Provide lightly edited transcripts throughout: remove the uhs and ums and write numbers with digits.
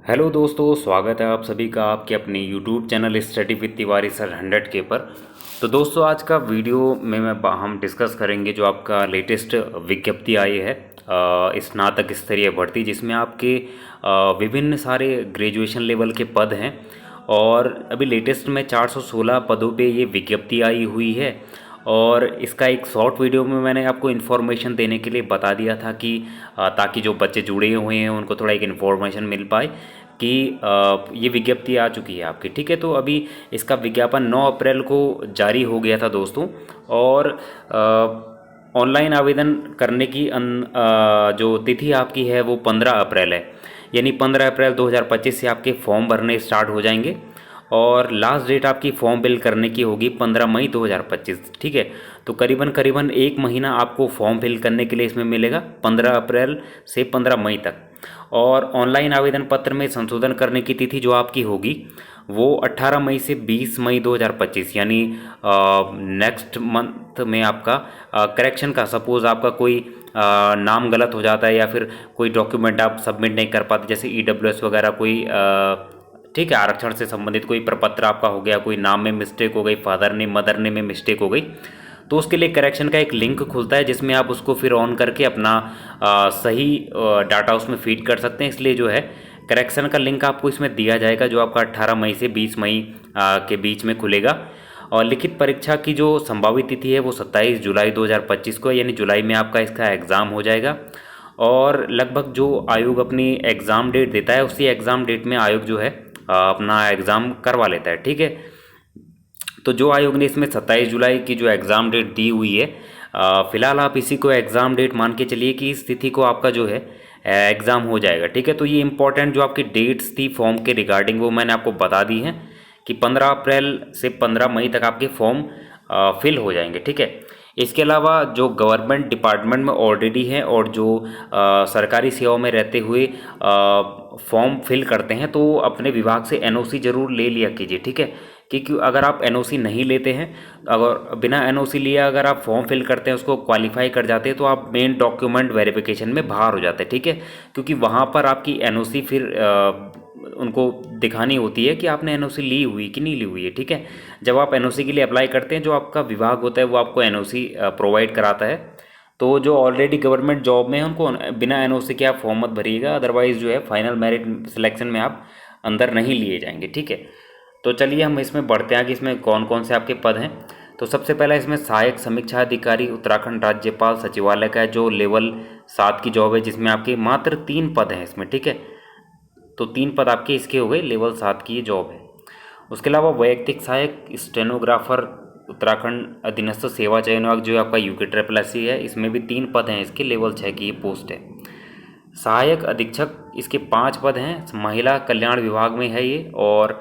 Hello दोस्तों, स्वागत है आप सभी का आपके अपने YouTube channel study with Tiwari sir 100 के पर। तो दोस्तों, आज का वीडियो में हम डिस्कस करेंगे जो आपका लेटेस्ट विज्ञप्ति आई है स्नातक स्तरीय भर्ती, जिसमें आपके विभिन्न सारे ग्रेजुएशन लेवल के पद हैं। और अभी लेटेस्ट में 416 पदों पे ये विज्ञप्ति आई हुई है। और इसका एक शॉर्ट वीडियो में मैंने आपको इन्फॉर्मेशन देने के लिए बता दिया था कि ताकि जो बच्चे जुड़े हुए हैं उनको थोड़ा एक इन्फॉर्मेशन मिल पाए कि ये विज्ञप्ति आ चुकी है आपकी। ठीक है, तो अभी इसका विज्ञापन 9 अप्रैल को जारी हो गया था दोस्तों। और ऑनलाइन आवेदन करने की जो तिथि आपकी है वो 15 अप्रैल है, यानी 15 अप्रैल 2025 से आपके फॉर्म भरने स्टार्ट हो जाएंगे। और लास्ट डेट आपकी फॉर्म फिल करने की होगी 15 मई 2025। ठीक है, तो करीबन करीबन एक महीना आपको फॉर्म फिल करने के लिए इसमें मिलेगा, 15 अप्रैल से 15 मई तक। और ऑनलाइन आवेदन पत्र में संशोधन करने की तिथि जो आपकी होगी वो 18 मई से 20 मई 2025, यानी नेक्स्ट मंथ में आपका करेक्शन का, सपोज़ आपका कोई नाम गलत हो जाता है या फिर कोई डॉक्यूमेंट आप सबमिट नहीं कर पाते, जैसे EWS वगैरह कोई ठीक है, आरक्षण से संबंधित कोई प्रपत्र आपका हो गया, कोई नाम में मिस्टेक हो गई, फादर नेम मदर नेम में मिस्टेक हो गई, तो उसके लिए करेक्शन का एक लिंक खुलता है जिसमें आप उसको फिर ऑन करके अपना सही डाटा उसमें फीड कर सकते हैं। इसलिए जो है करेक्शन का लिंक आपको इसमें दिया जाएगा, जो आपका 18 मई से 20 मई के बीच में खुलेगा। और लिखित परीक्षा की जो संभावित तिथि है वो 27 जुलाई 2025 को है, यानी जुलाई में आपका इसका एग्ज़ाम हो जाएगा। और लगभग जो आयोग अपनी एग्ज़ाम डेट देता है उसी एग्ज़ाम डेट में आयोग जो है अपना एग्ज़ाम करवा लेता है। ठीक है, तो जो आयोग ने इसमें 27 जुलाई की जो एग्ज़ाम डेट दी हुई है, फ़िलहाल आप इसी को एग्ज़ाम डेट मान के चलिए कि इस तिथि को आपका जो है एग्ज़ाम हो जाएगा। ठीक है, तो ये इंपॉर्टेंट जो आपकी डेट्स थी फॉर्म के रिगार्डिंग वो मैंने आपको बता दी हैं कि 15 अप्रैल से 15 मई तक आपके फॉर्म फिल हो जाएंगे। ठीक है, इसके अलावा जो गवर्नमेंट डिपार्टमेंट में ऑलरेडी हैं और जो सरकारी सेवाओं में रहते हुए फॉर्म फिल करते हैं, तो अपने विभाग से NOC ज़रूर ले लिया कीजिए। ठीक है, क्योंकि अगर आप NOC नहीं लेते हैं, अगर बिना NOC लिए अगर आप फॉर्म फिल करते हैं, उसको क्वालिफाई कर जाते हैं, तो आप मेन डॉक्यूमेंट वेरिफिकेशन में बाहर हो जाते हैं। ठीक है, क्योंकि वहाँ पर आपकी NOC फिर उनको दिखानी होती है कि आपने NOC ली हुई कि नहीं ली हुई है। ठीक है, जब आप NOC के लिए अप्लाई करते हैं, जो आपका विभाग होता है वो आपको NOC प्रोवाइड कराता है। तो जो ऑलरेडी गवर्नमेंट जॉब में है उनको बिना NOC के आप फॉर्म मत भरिएगा, अदरवाइज़ जो है फाइनल मेरिट सिलेक्शन में आप अंदर नहीं लिए जाएंगे। ठीक है, तो चलिए हम इसमें बढ़ते हैं कि इसमें कौन कौन से आपके पद हैं। तो सबसे पहला इसमें सहायक समीक्षा अधिकारी उत्तराखंड राज्यपाल सचिवालय का है, जो लेवल 7 की जॉब है, जिसमें आपके मात्र 3 पद हैं इसमें। ठीक है, तो 3 पद आपके इसके हो गए, लेवल 7 की ये जॉब है। उसके अलावा वैयक्तिक सहायक स्टेनोग्राफर उत्तराखंड अधीनस्थ सेवा चयन आयोग, जो आपका UKSSC है, इसमें भी 3 पद हैं इसके, लेवल 6 की ये पोस्ट है। सहायक अधीक्षक, इसके 5 पद हैं, महिला कल्याण विभाग में है ये, और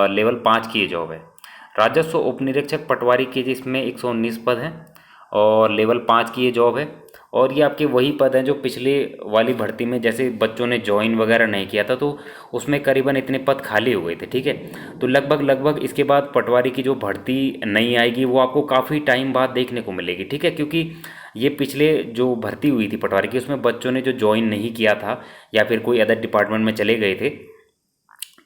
लेवल 5 की ये जॉब है। राजस्व उपनिरीक्षक पटवारी के, जिसमें 119 पद हैं और लेवल 5 की ये जॉब है। और ये आपके वही पद हैं जो पिछले वाली भर्ती में जैसे बच्चों ने ज्वाइन वगैरह नहीं किया था, तो उसमें करीबन इतने पद खाली हो गए थे। ठीक है, तो लगभग इसके बाद पटवारी की जो भर्ती नहीं आएगी वो आपको काफ़ी टाइम बाद देखने को मिलेगी। ठीक है, क्योंकि ये पिछले जो भर्ती हुई थी पटवारी की, उसमें बच्चों ने जो ज्वाइन नहीं किया था या फिर कोई अदर डिपार्टमेंट में चले गए थे,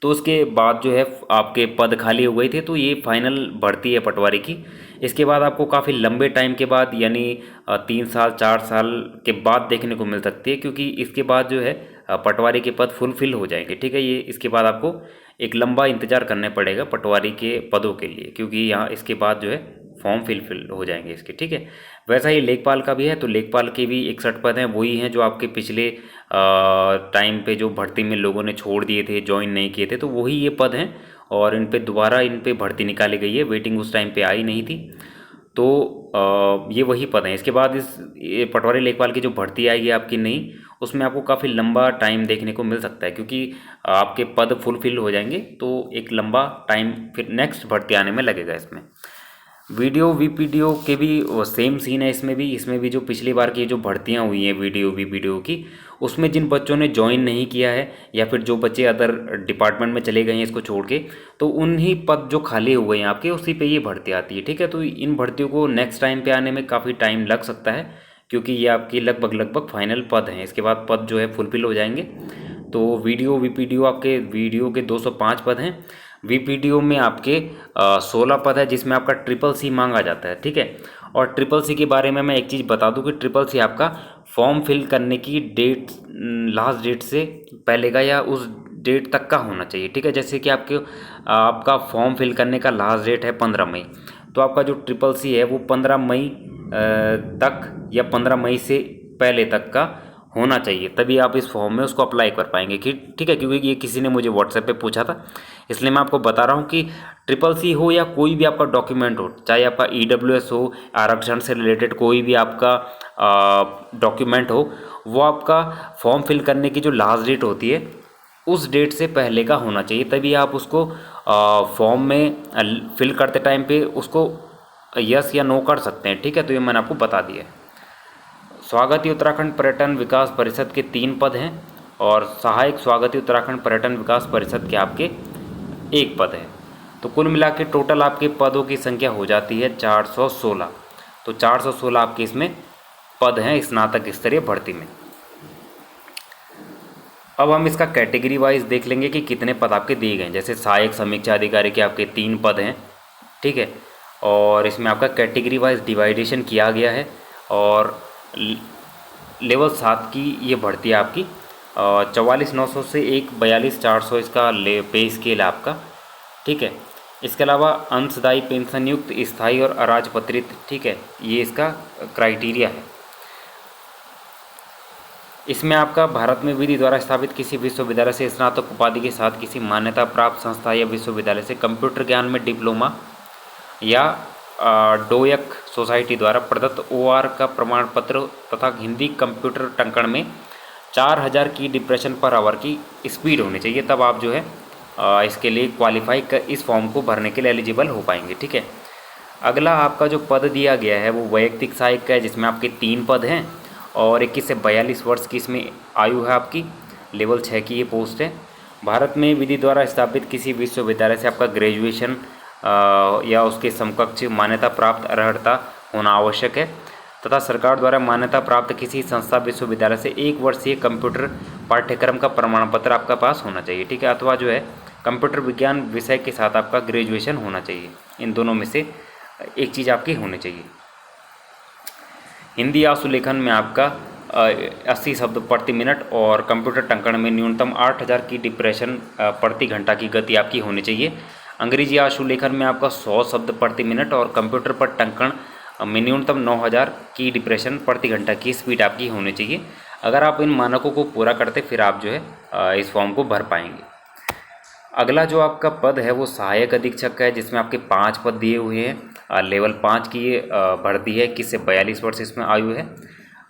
तो उसके बाद जो है आपके पद खाली हो गए थे। तो ये फाइनल भर्ती है पटवारी की। इसके बाद आपको काफ़ी लंबे टाइम के बाद, यानी 3 साल 4 साल के बाद देखने को मिल सकती है, क्योंकि इसके बाद जो है पटवारी के पद फुलफिल हो जाएंगे। ठीक है, ये इसके बाद आपको एक लंबा इंतज़ार करना पड़ेगा पटवारी के पदों के लिए, क्योंकि यहाँ इसके बाद जो है फॉर्म फिल हो जाएंगे इसके। ठीक है, वैसा ही लेखपाल का भी है, तो लेखपाल के भी 61 पद हैं, वही हैं जो आपके पिछले टाइम पे जो भर्ती में लोगों ने छोड़ दिए थे, ज्वाइन नहीं किए थे, तो वही ये पद हैं। और इन पे दोबारा इन पे भर्ती निकाली गई है, वेटिंग उस टाइम पे आई नहीं थी, तो ये वही पद हैं। इसके बाद ये पटवारी लेखपाल की जो भर्ती आएगी आपकी नई, उसमें आपको काफ़ी लंबा टाइम देखने को मिल सकता है, क्योंकि आपके पद फुलफिल हो जाएंगे, तो एक लंबा टाइम फिर नेक्स्ट भर्ती आने में लगेगा इसमें। वीडियो VPDO के भी सेम सीन है इसमें भी जो पिछली बार की जो भर्तियां हुई हैं वीडियो की, उसमें जिन बच्चों ने ज्वाइन नहीं किया है या फिर जो बच्चे अदर डिपार्टमेंट में चले गए हैं इसको छोड़ के, तो उन्हीं पद जो खाली हुए हैं आपके, उसी पे ये भर्ती आती है। ठीक है, तो इन भर्तियों को नेक्स्ट टाइम पे आने में काफ़ी टाइम लग सकता है, क्योंकि ये आपकी लगभग फाइनल पद हैं। इसके बाद पद जो है फुलफिल हो जाएंगे, तो वीडियो वीपीडीओ आपके वीडियो के 205 पद हैं, वीपीडीओ में आपके 16 पद है जिसमें आपका ट्रिपल सी मांगा जाता है, ठीक है। और ट्रिपल सी के बारे में मैं एक चीज़ बता दूं कि ट्रिपल सी आपका फॉर्म फिल करने की डेट लास्ट डेट से पहले का या उस डेट तक का होना चाहिए, ठीक है। जैसे कि आपका फॉर्म फिल करने का लास्ट डेट है 15 मई, तो आपका जो ट्रिपल सी है वो 15 मई तक या 15 मई से पहले तक का होना चाहिए, तभी आप इस फॉर्म में उसको अप्लाई कर पाएंगे, कि ठीक है। क्योंकि ये किसी ने मुझे व्हाट्सएप पे पूछा था, इसलिए मैं आपको बता रहा हूँ कि ट्रिपल सी हो या कोई भी आपका डॉक्यूमेंट हो, चाहे आपका ईडब्ल्यूएस हो, आरक्षण से रिलेटेड कोई भी आपका डॉक्यूमेंट हो, वो आपका फॉर्म फिल करने की जो लास्ट डेट होती है उस डेट से पहले का होना चाहिए, तभी आप उसको फॉर्म में फिल करते टाइम पे उसको यस या नो कर सकते हैं, ठीक है। तो ये मैंने आपको बता दिया। स्वागती उत्तराखंड पर्यटन विकास परिषद के 3 पद हैं और सहायक स्वागती उत्तराखंड पर्यटन विकास परिषद के आपके 1 पद है। तो कुल मिला के टोटल आपके पदों की संख्या हो जाती है 416। तो 416 आपके इसमें पद हैं स्नातक स्तरीय भर्ती में। अब हम इसका कैटेगरी वाइज देख लेंगे कि कितने पद आपके दिए गए हैं। जैसे सहायक समीक्षा अधिकारी के आपके 3 पद हैं, ठीक है। और इसमें आपका कैटेगरी वाइज डिवाइडेशन किया गया है और लेवल 7 की ये भर्ती है आपकी 44,900 से 42,400 इसका पे स्केल है आपका, ठीक है। इसके अलावा अंशदायी पेंशन युक्त स्थायी और अराजपत्रित, ठीक है, ये इसका क्राइटेरिया है। इसमें आपका भारत में विधि द्वारा स्थापित किसी विश्वविद्यालय से स्नातक उपाधि के साथ किसी मान्यता प्राप्त संस्था या विश्वविद्यालय से कंप्यूटर ज्ञान में डिप्लोमा या डोयक सोसाइटी द्वारा प्रदत्त ओआर का प्रमाण पत्र तथा हिंदी कंप्यूटर टंकण में 4000 की डिप्रेशन पर आवर की स्पीड होनी चाहिए, तब आप जो है इसके लिए क्वालिफाई इस फॉर्म को भरने के लिए एलिजिबल हो पाएंगे, ठीक है। अगला आपका जो पद दिया गया है वो वैयक्तिक सहायक का है, जिसमें आपके 3 पद हैं और 21 से 42 वर्ष की इसमें आयु है आपकी। लेवल 6 की ये पोस्ट है। भारत में विधि द्वारा स्थापित किसी विश्वविद्यालय से आपका ग्रेजुएशन या उसके समकक्ष मान्यता प्राप्त अर्हता होना आवश्यक है तथा सरकार द्वारा मान्यता प्राप्त किसी संस्था विश्वविद्यालय से 1 वर्षीय कंप्यूटर पाठ्यक्रम का प्रमाण पत्र आपका पास होना चाहिए, ठीक है। अथवा जो है कंप्यूटर विज्ञान विषय के साथ आपका ग्रेजुएशन होना चाहिए। इन दोनों में से एक चीज़ आपकी होनी चाहिए। हिंदी आशुलेखन में आपका 80 शब्द प्रति मिनट और कंप्यूटर टंकण में न्यूनतम 8000 की डिप्रेशन प्रति घंटा की गति आपकी होनी चाहिए। अंग्रेजी आशुलेखन में आपका 100 शब्द प्रति मिनट और कंप्यूटर पर टंकण में न्यूनतम 9000 की डिप्रेशन प्रति घंटा की स्पीड आपकी होनी चाहिए। अगर आप इन मानकों को पूरा करते फिर आप जो है इस फॉर्म को भर पाएंगे। अगला जो आपका पद है वो सहायक अधीक्षक का है, जिसमें आपके 5 पद दिए हुए हैं। लेवल 5 की ये भर्ती है, 21 से 42 वर्ष इसमें आयु है।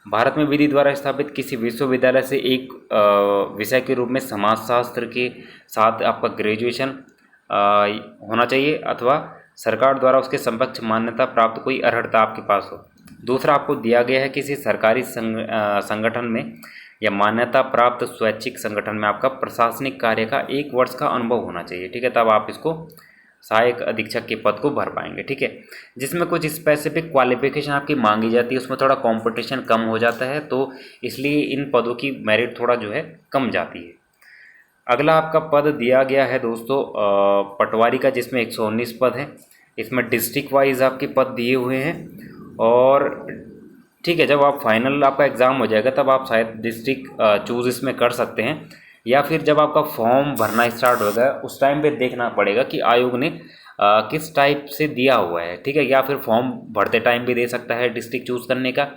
भारत में विधि द्वारा स्थापित किसी विश्वविद्यालय से एक विषय के रूप में समाजशास्त्र के साथ आपका ग्रेजुएशन होना चाहिए अथवा सरकार द्वारा उसके समकक्ष मान्यता प्राप्त कोई अर्हता आपके पास हो। दूसरा आपको दिया गया है किसी सरकारी संगठन में या मान्यता प्राप्त स्वैच्छिक संगठन में आपका प्रशासनिक कार्य का 1 वर्ष का अनुभव होना चाहिए, ठीक है, तब आप इसको सहायक अधीक्षक के पद को भर पाएंगे, ठीक है। जिसमें कुछ स्पेसिफिक क्वालिफिकेशन आपकी मांगी जाती है, उसमें थोड़ा कंपटीशन कम हो जाता है, तो इसलिए इन पदों की मेरिट थोड़ा जो है कम जाती है। अगला आपका पद दिया गया है दोस्तों पटवारी का, जिसमें 119 पद है। इसमें डिस्ट्रिक्ट वाइज आपके पद दिए हुए हैं और ठीक है, जब आप फाइनल आपका एग्ज़ाम हो जाएगा तब आप शायद डिस्ट्रिक्ट चूज़ इसमें कर सकते हैं, या फिर जब आपका फॉर्म भरना स्टार्ट होगा उस टाइम पे देखना पड़ेगा कि आयोग ने किस टाइप से दिया हुआ है, ठीक है। या फिर फॉर्म भरते टाइम भी दे सकता है डिस्ट्रिक्ट चूज़ करने का,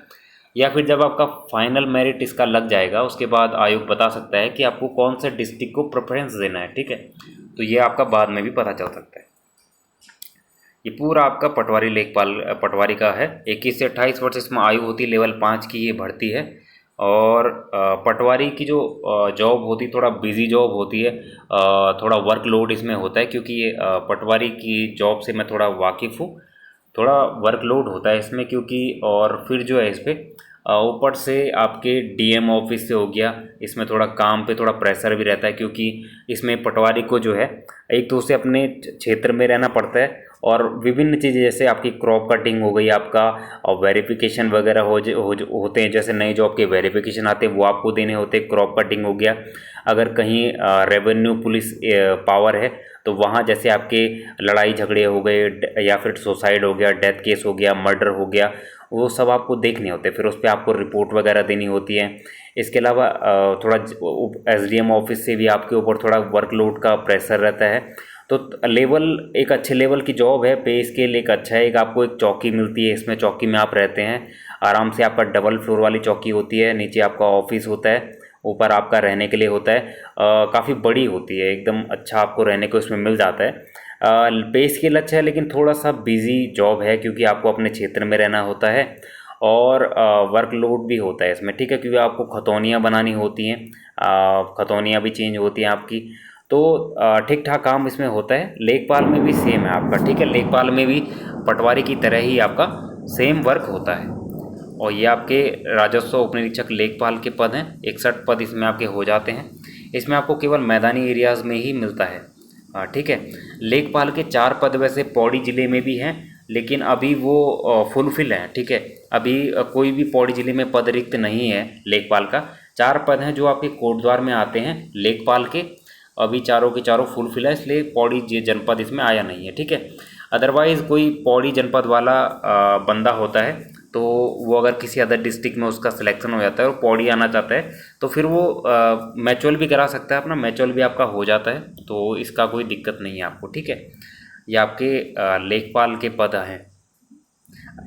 या फिर जब आपका फाइनल मेरिट इसका लग जाएगा उसके बाद आयोग बता सकता है कि आपको कौन से डिस्ट्रिक्ट को प्रेफरेंस देना है, ठीक है। तो ये आपका बाद में भी पता चल सकता है। ये पूरा आपका पटवारी लेखपाल पटवारी का है। 21 से 28 वर्ष इसमें आयु होती है। लेवल 5 की ये भर्ती है और पटवारी की जो जॉब होती है थोड़ा बिजी जॉब होती है, थोड़ा वर्कलोड इसमें होता है, क्योंकि ये पटवारी की जॉब से मैं थोड़ा वाकिफ़ हूँ। थोड़ा वर्कलोड होता है इसमें क्योंकि, और फिर जो है इस पर ऊपर से आपके डीएम ऑफिस से हो गया, इसमें थोड़ा काम पे थोड़ा प्रेशर भी रहता है, क्योंकि इसमें पटवारी को जो है एक तो उसे अपने क्षेत्र में रहना पड़ता है, और विभिन्न चीज़ें जैसे आपकी क्रॉप कटिंग हो गई आपका, और वेरिफिकेशन वगैरह होते हैं, जैसे नए जॉब के वेरिफिकेशन आते हैं वो आपको देने होते हैं, क्रॉप कटिंग हो गया। अगर कहीं रेवेन्यू पुलिस पावर है तो वहाँ जैसे आपके लड़ाई झगड़े हो गए, या फिर सुसाइड हो गया, डेथ केस हो गया, मर्डर हो गया, वो सब आपको देखने होते हैं, फिर उस पर आपको रिपोर्ट वगैरह देनी होती है। इसके अलावा थोड़ा एसडीएम ऑफिस से भी आपके ऊपर थोड़ा वर्कलोड का प्रेशर रहता है। तो लेवल एक अच्छे लेवल की जॉब है, पे स्केल एक अच्छा है, एक आपको एक चौकी मिलती है, इसमें चौकी में आप रहते हैं आराम से, आपका डबल फ्लोर वाली चौकी होती है, नीचे आपका ऑफिस होता है, ऊपर आपका रहने के लिए होता है, काफ़ी बड़ी होती है, एकदम अच्छा आपको रहने को इसमें मिल जाता है। पे स्केल अच्छा है, लेकिन थोड़ा सा बिजी जॉब है, क्योंकि आपको अपने क्षेत्र में रहना होता है, और वर्कलोड भी होता है इसमें, ठीक है, क्योंकि आपको खतौनियाँ बनानी होती हैं, खतौनियाँ भी चेंज होती हैं आपकी, तो ठीक ठाक काम इसमें होता है। लेखपाल में भी सेम है आपका, ठीक है, लेखपाल में भी पटवारी की तरह ही आपका सेम वर्क होता है। और ये आपके राजस्व उप निरीक्षक लेखपाल के पद हैं, 61 पद इसमें आपके हो जाते हैं। इसमें आपको केवल मैदानी एरियाज़ में ही मिलता है, ठीक है। लेखपाल के 4 पद वैसे पौड़ी ज़िले में भी हैं, लेकिन अभी वो फुलफिल हैं, ठीक है, अभी कोई भी पौड़ी ज़िले में पद रिक्त नहीं है लेखपाल का। 4 पद हैं जो आपके कोटद्वार में आते हैं लेखपाल के, अभी चारों के चारों फुलफिल है, इसलिए पौड़ी जनपद इसमें आया नहीं है, ठीक है। अदरवाइज़ कोई पौड़ी जनपद वाला बंदा होता है, तो वो अगर किसी अदर डिस्ट्रिक्ट में उसका सिलेक्शन हो जाता है और पौड़ी आना चाहता है, तो फिर वो मैचुअल भी करा सकता है, अपना मैचुअल भी आपका हो जाता है, तो इसका कोई दिक्कत नहीं है आपको, ठीक है। ये आपके लेखपाल के पद हैं।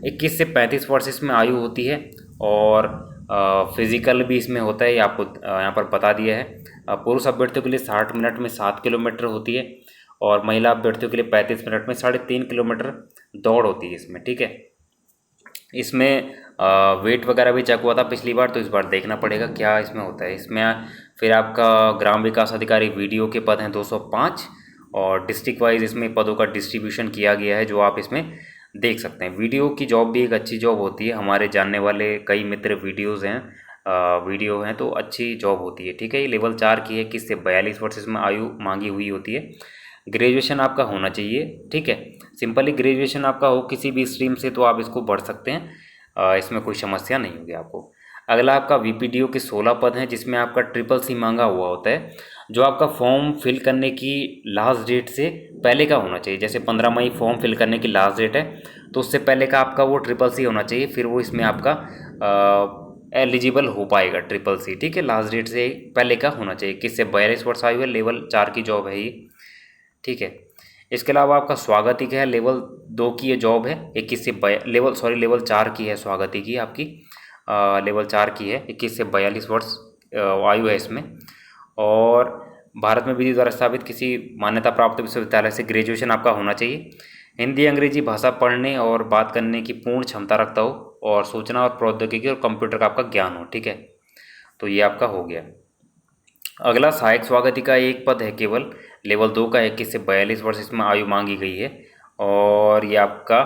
21 से 35 वर्ष इसमें आयु होती है, और फिजिकल भी इसमें होता है, ये आपको यहाँ पर बता दिया है। पुरुष अभ्यर्थियों के लिए 60 मिनट में 7 किलोमीटर होती है, और महिला अभ्यर्थियों के लिए 35 मिनट में 3.5 किलोमीटर दौड़ होती है इसमें, ठीक है। इसमें वेट वगैरह भी चेक हुआ था पिछली बार, तो इस बार देखना पड़ेगा क्या इसमें होता है। इसमें फिर आपका ग्राम विकास अधिकारी वीडियो के पद हैं 205, और डिस्ट्रिक्ट वाइज इसमें पदों का डिस्ट्रीब्यूशन किया गया है, जो आप इसमें देख सकते हैं। वीडियो की जॉब भी एक अच्छी जॉब होती है, हमारे जानने वाले कई मित्र वीडियो हैं, तो अच्छी जॉब होती है, ठीक है। ये लेवल 4 की है, 21 से 42 वर्ष इसमें आयु मांगी हुई होती है। ग्रेजुएशन आपका होना चाहिए, ठीक है, सिंपली ग्रेजुएशन आपका हो किसी भी स्ट्रीम से, तो आप इसको बढ़ सकते हैं, इसमें कोई समस्या नहीं होगी आपको। अगला आपका वीपीडीओ के 16 पद हैं, जिसमें आपका CCC मांगा हुआ होता है, जो आपका फॉर्म फिल करने की लास्ट डेट से पहले का होना चाहिए। जैसे 15 मई फॉर्म फिल करने की लास्ट डेट है, तो उससे पहले का आपका वो CCC होना चाहिए, फिर वो इसमें आपका एलिजिबल हो पाएगा CCC, ठीक है, लास्ट डेट से पहले का होना चाहिए। 21 से 42 वर्ष आयु है, लेवल 4 की जॉब है ये, ठीक है। इसके अलावा आपका स्वागती का है, लेवल 2 की ये जॉब है, 21 से लेवल 4 की है स्वागती की आपकी, लेवल 4 की है, 21 से 42 वर्ष आयु है इसमें। और भारत में विधि द्वारा स्थापित किसी मान्यता प्राप्त विश्वविद्यालय से ग्रेजुएशन आपका होना चाहिए। हिंदी अंग्रेजी भाषा पढ़ने और बात करने की पूर्ण क्षमता रखता हो, और सूचना और प्रौद्योगिकी और कंप्यूटर का आपका ज्ञान हो, ठीक है। तो ये आपका हो गया। अगला सहायक स्वागती का एक पद है केवल, लेवल 2 का, 21 से 42 वर्ष इसमें आयु मांगी गई है, और ये आपका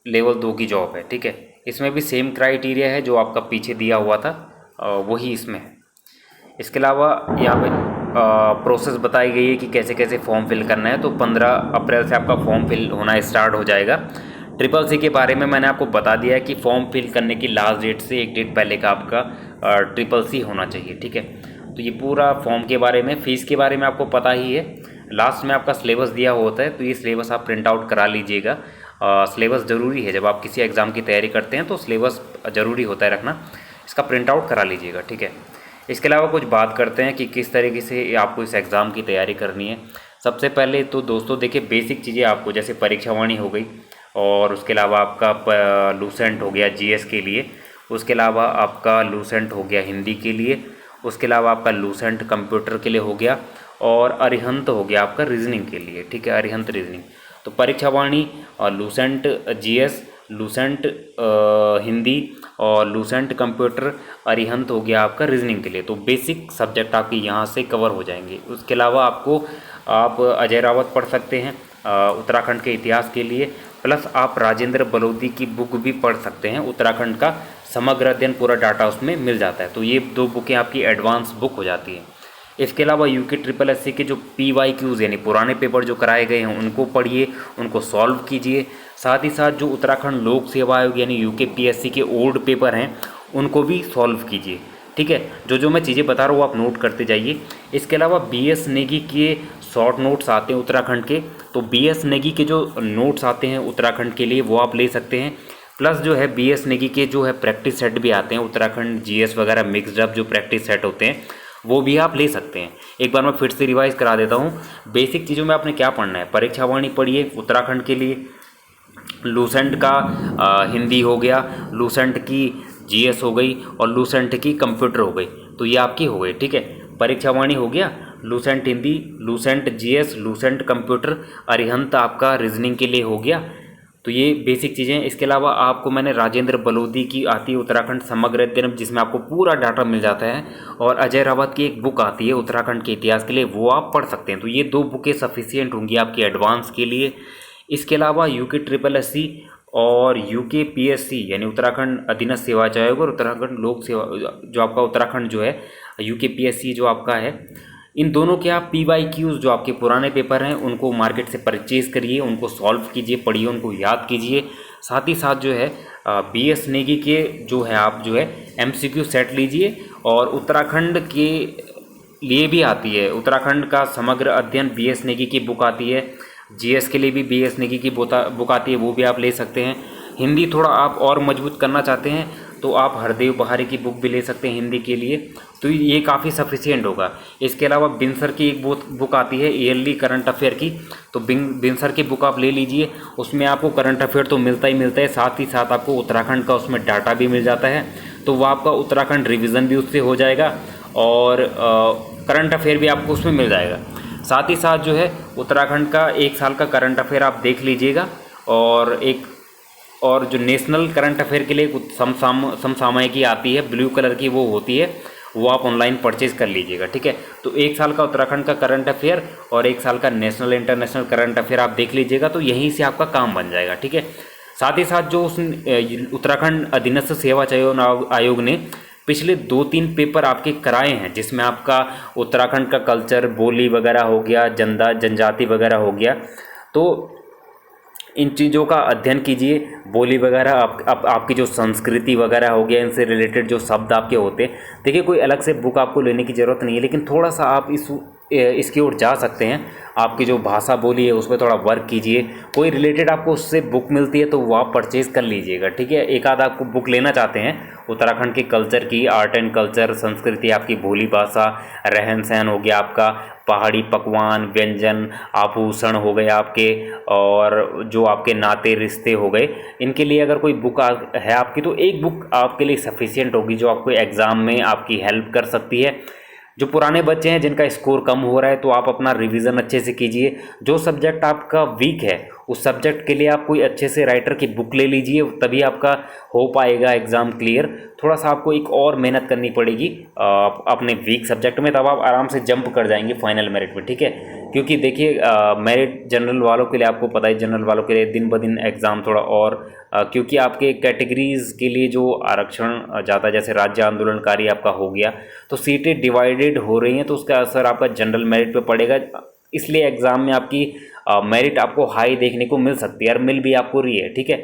लेवल 2 की जॉब है, ठीक है। इसमें भी सेम क्राइटेरिया है जो आपका पीछे दिया हुआ था, वही इसमें है। इसके अलावा यहाँ पे प्रोसेस बताई गई है कि कैसे कैसे फॉर्म फिल करना है। तो 15 अप्रैल से आपका फॉर्म फिल होना स्टार्ट हो जाएगा। CCC के बारे में मैंने आपको बता दिया है कि फॉर्म फिल करने की लास्ट डेट से एक डेट पहले का आपका CCC होना चाहिए, ठीक है। तो ये पूरा फॉर्म के बारे में, फ़ीस के बारे में आपको पता ही है। लास्ट में आपका सिलेबस दिया होता है, तो ये सिलेबस आप प्रिंट आउट करा लीजिएगा। सिलेबस ज़रूरी है, जब आप किसी एग्ज़ाम की तैयारी करते हैं तो सिलेबस ज़रूरी होता है रखना, इसका प्रिंट आउट करा लीजिएगा, ठीक है। इसके अलावा कुछ बात करते हैं कि किस तरीके से आपको इस एग्ज़ाम की तैयारी करनी है। सबसे पहले तो दोस्तों देखिए, बेसिक चीज़ें आपको, जैसे परीक्षावाणी हो गई, और उसके अलावा आपका लूसेंट हो गया GS के लिए, उसके अलावा आपका लूसेंट हो गया हिंदी के लिए, उसके अलावा आपका लूसेंट कंप्यूटर के लिए हो गया, और अरिहंत हो गया आपका रीजनिंग के लिए, ठीक है, अरिहंत रीजनिंग। तो परीक्षावाणी और लूसेंट GS, लूसेंट हिंदी और लूसेंट कंप्यूटर, अरिहंत हो गया आपका रीजनिंग के लिए। तो बेसिक सब्जेक्ट आपके यहाँ से कवर हो जाएंगे। उसके अलावा आप अजय रावत पढ़ सकते हैं उत्तराखंड के इतिहास के लिए, प्लस आप राजेंद्र बलौदी की बुक भी पढ़ सकते हैं। उत्तराखंड का समग्र अध्ययन पूरा डाटा उसमें मिल जाता है। तो ये 2 बुकें आपकी एडवांस बुक हो जाती हैं। इसके अलावा यूके ट्रिपल एस सी के जो PYQs यानी पुराने पेपर जो कराए गए हैं उनको पढ़िए, उनको सॉल्व कीजिए। साथ ही साथ जो उत्तराखंड लोक सेवा आयोग यानी UKPSC के ओल्ड पेपर हैं उनको भी सॉल्व कीजिए। ठीक है, जो मैं चीज़ें बता रहा हूँ आप नोट करते जाइए। इसके अलावा BS नेगी के शॉर्ट नोट्स आते हैं उत्तराखंड के, तो BS नेगी के जो नोट्स आते हैं उत्तराखंड के लिए वो आप ले सकते हैं। प्लस जो है BS नेगी के जो है प्रैक्टिस सेट भी आते हैं उत्तराखंड GS वगैरह मिक्सड अप जो प्रैक्टिस सेट होते हैं वो भी आप ले सकते हैं। एक बार मैं फिर से रिवाइज करा देता हूँ। बेसिक चीज़ों में आपने क्या पढ़ना है, परीक्षा वाणी पढ़िए उत्तराखंड के लिए, लूसेंट का हिंदी हो गया, लूसेंट की GS हो गई और लूसेंट की कंप्यूटर हो गई, तो ये आपकी हो गई। ठीक है, परीक्षा वाणी हो गया, Lucent Hindi, Lucent GS, Lucent computer, Arihant आपका रीजनिंग के लिए हो गया। तो ये बेसिक चीज़ें। इसके अलावा आपको मैंने राजेंद्र बलौदी की आती है उत्तराखंड समग्र अध्ययन जिसमें आपको पूरा डाटा मिल जाता है, और अजय रावत की एक बुक आती है उत्तराखंड के इतिहास के लिए, वो आप पढ़ सकते हैं। तो ये 2 बुकें सफिशियंट होंगी आपकी एडवांस के लिए। इसके अलावा यूके ट्रिपल एस सी और UKPSC यानी उत्तराखंड अधीनस्थ सेवाचार आयोग और उत्तराखंड लोक सेवा जो आपका उत्तराखंड जो है UKPSC जो आपका है, इन दोनों के आप PYQs जो आपके पुराने पेपर हैं उनको मार्केट से परचेज़ करिए, उनको सॉल्व कीजिए, पढ़िए, उनको याद कीजिए। साथ ही साथ जो है BS नेगी के जो है आप जो है MCQ सेट लीजिए, और उत्तराखंड के लिए भी आती है उत्तराखंड का समग्र अध्ययन BS नेगी की बुक आती है। GS के लिए भी BS नेगी की बुक आती है, वो भी आप ले सकते हैं। हिंदी थोड़ा आप और मजबूत करना चाहते हैं तो आप हरदेव बहारी की बुक भी ले सकते हैं हिंदी के लिए, तो ये काफ़ी सफिशियंट होगा। इसके अलावा बिनसर की एक बुक आती है ईयरली करंट अफेयर की, तो बिनसर की बुक आप ले लीजिए। उसमें आपको करंट अफेयर तो मिलता ही मिलता है, साथ ही साथ आपको उत्तराखंड का उसमें डाटा भी मिल जाता है, तो वह आपका उत्तराखंड रिविज़न भी उससे हो जाएगा और करंट अफेयर भी आपको उसमें मिल जाएगा। साथ ही साथ जो है उत्तराखंड का 1 साल का करंट अफेयर आप देख लीजिएगा, और जो नेशनल करंट अफेयर के लिए समसामयिकी आती है ब्लू कलर की वो होती है, वो आप ऑनलाइन परचेज़ कर लीजिएगा। ठीक है, तो 1 साल का उत्तराखंड का करंट अफेयर और 1 साल का नेशनल इंटरनेशनल करंट अफेयर आप देख लीजिएगा, तो यहीं से आपका काम बन जाएगा। ठीक है, साथ ही साथ जो उस उत्तराखंड अधीनस्थ सेवाचार आयोग ने पिछले 2-3 पेपर आपके कराए हैं जिसमें आपका उत्तराखंड का कल्चर, बोली वगैरह हो गया, जनजाति वगैरह हो गया, तो इन चीज़ों का अध्ययन कीजिए। बोली वगैरह आपकी जो संस्कृति वगैरह हो गया, इनसे रिलेटेड जो शब्द आपके होते हैं, देखिए कोई अलग से बुक आपको लेने की ज़रूरत नहीं है, लेकिन थोड़ा सा आप इसकी ओर जा सकते हैं। आपकी जो भाषा बोली है उस पर थोड़ा वर्क कीजिए, कोई रिलेटेड आपको उससे बुक मिलती है तो वो आप परचेज़ कर लीजिएगा। ठीक है, एक आध आपको बुक लेना चाहते हैं उत्तराखंड के कल्चर की, आर्ट एंड कल्चर, संस्कृति, आपकी बोली भाषा, रहन सहन हो गया आपका, पहाड़ी पकवान, व्यंजन, आभूषण हो गए आपके, और जो आपके नाते रिश्ते हो गए, इनके लिए अगर कोई बुक है आपकी तो एक बुक आपके लिए सफिशियंट होगी जो आपको एग्ज़ाम में आपकी हेल्प कर सकती है। जो पुराने बच्चे हैं जिनका स्कोर कम हो रहा है तो आप अपना रिवीजन अच्छे से कीजिए। जो सब्जेक्ट आपका वीक है उस सब्जेक्ट के लिए आप कोई अच्छे से राइटर की बुक ले लीजिए, तभी आपका हो पाएगा एग्ज़ाम क्लियर। थोड़ा सा आपको एक और मेहनत करनी पड़ेगी अपने वीक सब्जेक्ट में, तब आप आराम से जंप कर जाएंगे फाइनल मेरिट में। ठीक है, क्योंकि देखिए मेरिट जनरल वालों के लिए आपको पता है, जनरल वालों के लिए दिन ब दिन एग्ज़ाम थोड़ा और क्योंकि आपके कैटेगरीज़ के लिए जो आरक्षण ज़्यादा, जैसे राज्य आंदोलनकारी आपका हो गया, तो सीटें डिवाइडेड हो रही हैं, तो उसका असर आपका जनरल मेरिट पे पड़ेगा। इसलिए एग्ज़ाम में आपकी मेरिट आपको हाई देखने को मिल सकती है और मिल भी आपको रही है। ठीक है,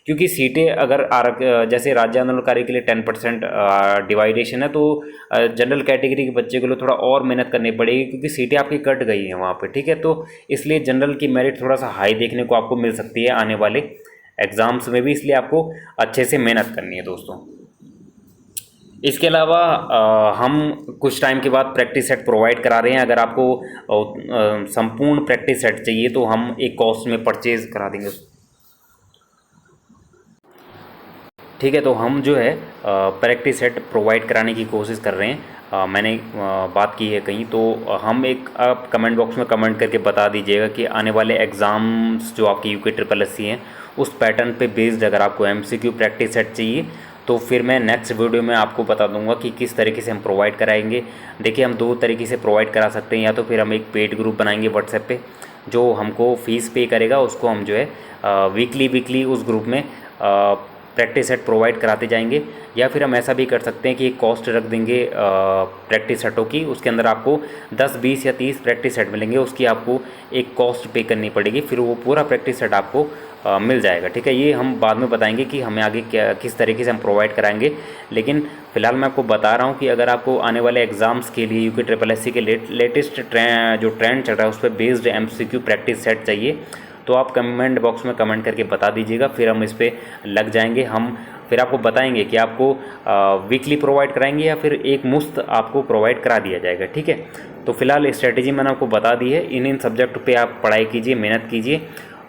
क्योंकि सीटें अगर जैसे राज्य आंदोलनकारी के लिए 10% डिवाइडेशन है, तो जनरल कैटेगरी के बच्चे के लिए थोड़ा और मेहनत करनी पड़ेगी क्योंकि सीटें आपकी कट गई हैं वहाँ पे। ठीक है, तो इसलिए जनरल की मेरिट थोड़ा सा हाई देखने को आपको मिल सकती है आने वाले एग्ज़ाम्स में भी, इसलिए आपको अच्छे से मेहनत करनी है दोस्तों। इसके अलावा हम कुछ टाइम के बाद प्रैक्टिस सेट प्रोवाइड करा रहे हैं। अगर आपको संपूर्ण प्रैक्टिस सेट चाहिए तो हम एक कॉस्ट में परचेज़ करा देंगे। ठीक है, तो हम जो है प्रैक्टिस सेट प्रोवाइड कराने की कोशिश कर रहे हैं। मैंने बात की है कहीं, तो हम आप कमेंट बॉक्स में कमेंट करके बता दीजिएगा कि आने वाले एग्ज़ाम्स जो आपके यूके ट्रिपल एस सी हैं उस पैटर्न पे बेस्ड अगर आपको MCQ प्रैक्टिस सेट चाहिए तो फिर मैं नेक्स्ट वीडियो में आपको बता दूंगा कि किस तरीके से हम प्रोवाइड कराएंगे। देखिए, हम 2 तरीके से प्रोवाइड करा सकते हैं, या तो फिर हम एक पेड ग्रुप बनाएंगे व्हाट्सएप पे, जो हमको फ़ीस पे करेगा उसको हम जो है वीकली उस ग्रुप में प्रैक्टिस सेट प्रोवाइड कराते जाएंगे। या फिर हम ऐसा भी कर सकते हैं कि एक कॉस्ट रख देंगे प्रैक्टिस सेटों की, उसके अंदर आपको 10, 20 या 30 प्रैक्टिस सेट मिलेंगे, उसकी आपको एक कॉस्ट पे करनी पड़ेगी, फिर वो पूरा प्रैक्टिस सेट आपको मिल जाएगा। ठीक है, ये हम बाद में बताएंगे कि हमें आगे क्या किस तरीके से हम प्रोवाइड कराएंगे। लेकिन फ़िलहाल मैं आपको बता रहा हूँ कि अगर आपको आने वाले एग्ज़ाम्स के लिए UPSSC के लेटेस्ट जो ट्रेंड चल रहा है उस पर बेस्ड MCQ प्रैक्टिस सेट चाहिए तो आप कमेंट बॉक्स में कमेंट करके बता दीजिएगा, फिर हम इस पर लग जाएंगे। हम फिर आपको बताएंगे कि आपको वीकली प्रोवाइड कराएंगे या फिर एक मुफ्त आपको प्रोवाइड करा दिया जाएगा। ठीक है, तो फिलहाल स्ट्रेटेजी मैंने आपको बता दी है। इन सब्जेक्ट पे आप पढ़ाई कीजिए, मेहनत कीजिए,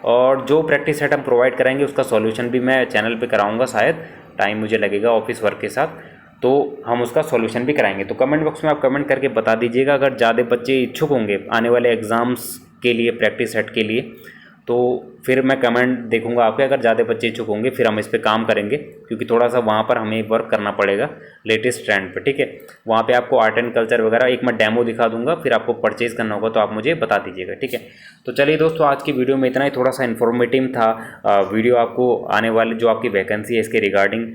और जो प्रैक्टिस सेट हम प्रोवाइड कराएंगे उसका सॉल्यूशन भी मैं चैनल पे कराऊंगा। शायद टाइम मुझे लगेगा ऑफिस वर्क के साथ, तो हम उसका सॉल्यूशन भी कराएंगे। तो कमेंट बॉक्स में आप कमेंट करके बता दीजिएगा। अगर ज़्यादा बच्चे इच्छुक होंगे आने वाले एग्ज़ाम्स के लिए प्रैक्टिस सेट के लिए, तो फिर मैं कमेंट देखूंगा आपके। अगर ज़्यादा बच्चे इच्छुक होंगे फिर हम इस पे काम करेंगे, क्योंकि थोड़ा सा वहाँ पर हमें वर्क करना पड़ेगा लेटेस्ट ट्रेंड पे। ठीक है, वहाँ पे आपको आर्ट एंड कल्चर वगैरह एक मैं डेमो दिखा दूंगा, फिर आपको परचेज़ करना होगा तो आप मुझे बता दीजिएगा। ठीक है, तो चलिए दोस्तों, आज की वीडियो में इतना ही। थोड़ा सा इन्फॉर्मेटिव था वीडियो, आपको आने वाले जो आपकी वैकेंसी है इसके रिगार्डिंग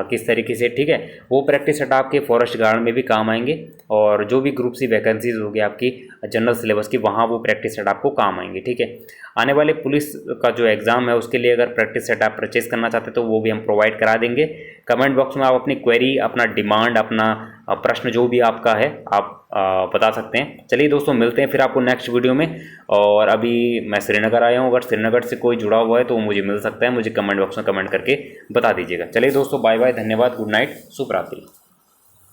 किस तरीके से, ठीक है, वो प्रैक्टिस सेट आपके फॉरेस्ट गार्ड में भी काम आएंगे, और जो भी ग्रुप सी वैकेंसीज होगी आपकी जनरल सिलेबस की, वहाँ वो प्रैक्टिस सेट आपको काम आएंगे। ठीक है, आने वाले पुलिस का जो एग्ज़ाम है उसके लिए अगर प्रैक्टिस सेट आप परचेज करना चाहते हैं तो वो भी हम प्रोवाइड करा देंगे। कमेंट बॉक्स में आप अपनी क्वेरी, अपना डिमांड, अपना प्रश्न जो भी आपका है आप बता सकते हैं। चलिए दोस्तों, मिलते हैं फिर आपको नेक्स्ट वीडियो में। और अभी मैं श्रीनगर आया हूँ, अगर श्रीनगर से कोई जुड़ा हुआ है तो वो मुझे मिल सकता है, मुझे कमेंट बॉक्स में कमेंट करके बता दीजिएगा। चलिए दोस्तों, बाय बाय, धन्यवाद, गुड नाइट, शुभ रात्रि।